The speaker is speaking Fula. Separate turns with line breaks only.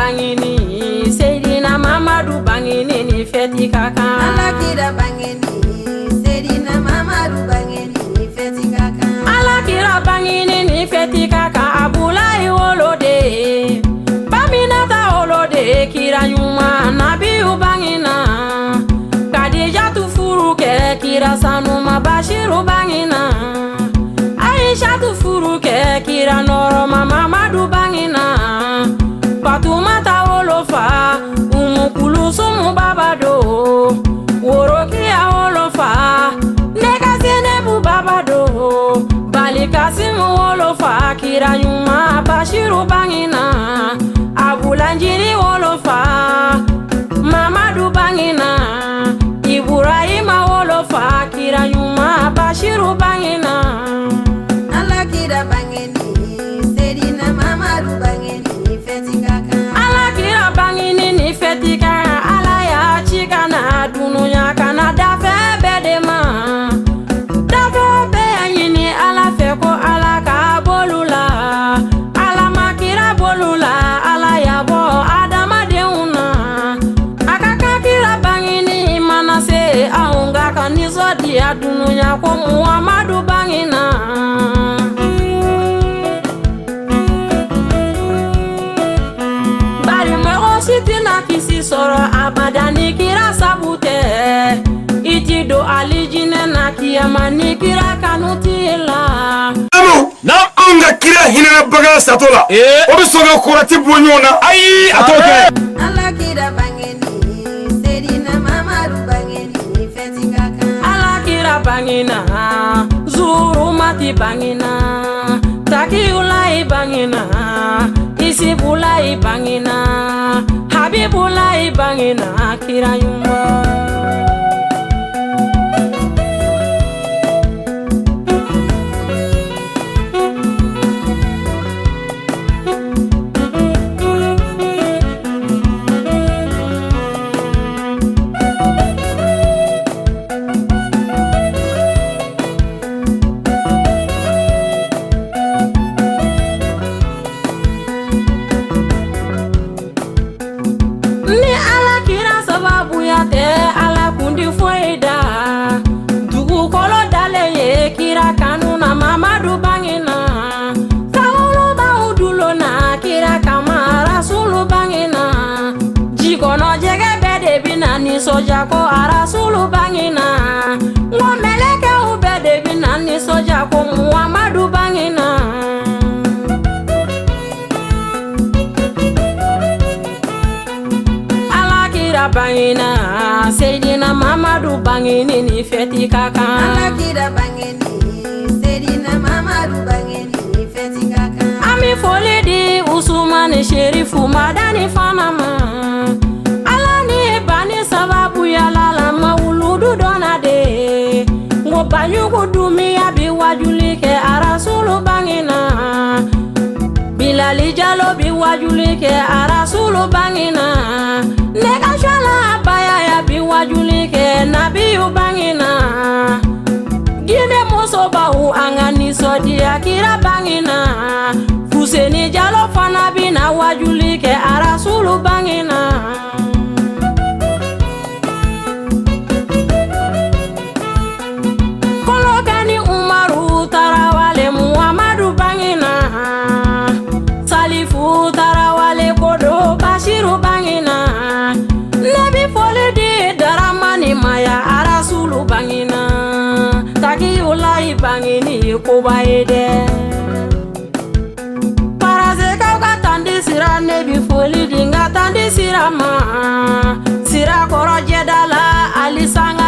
bangini Seydina Mamadou bangini ni feti kaka
Alakira bangini Seydina Mamadou bangini ni feti kaka
Alakira bangini ni feti kaka Abulaye wolode Baminata wolode kira nyuma Nabiyu bangina Kadijatu furuke kira Sanuma Bashiru bangina Aisha tu furuke kira Noroma Mamadou bangina Fatumata wolofa Umu Kulusumu babado Worokia wolofa Negazenebu babado Balikasimu wolofa kira nyuma Bashiru bangina Abulanjiri wolofa Mamadou bangina Ibrahima wolofa kira nyuma Bashiru bangina
Alakira bangini Seydina Mamadou bangini feti kaka
Alakira bangini ni feti kaka Alaya chikana dununya kana dafe bedema Dafe benyini ala feko alaka bolula Ala makira bolula ala yabo adama deuna Akaka kira bangini manase aunga kanizo dia dununya kwa Muhammadu bangina Sitina kisi soro abadani kira sabute Itido alijine na kiyama ni kira kanutila
Na anga kira hinana baga satola Obi soga kurati bunyona Ayi atoke
Alakira bangini Seydina Mamadou bangini feti kaka
Alakira bangina Zuru mati bangina Takiulai bangina Isibulai bangina Habibulai bangina kira yuma Ala kundi foida Dugu kolo dale ye kira kanuna Mamadou bangina Kaolo ba udulo na kira kama Rasulu bangina Jikono jege bede bina ni soja ko Rasulu bangina Ngomeleke ubede bina ni soja ko Muhammadu bangina Bangina Seydina Mamadou bangini ni feti kaka
Alakira bangini Seydina Mamadou bangini ni feti kaka
Ami folidi Usumani Sherifu Madani fanama Alani bani sababu ya lala mauludu donade Ngobanyugu dumia biwajulike Rasulu bangina Bilali Jalo biwajulike Rasulu bangina Nega shala baya ya biwajulike Nabiyu bangina Gine moso bahu angani sodi akira bangina Fuseni Jalo fana bina wajulike Rasulu bangina Kolokani Umaru tarawale Muhammadu bangina Salifu tarawale kodo Bashiru bangina Nabi folidi daramani maya Rasulu bangina Takiulai bangini kubaide Paraze kauka tandi sira Nabi folidi nga tandi sira ma Sira koro jedala alisanga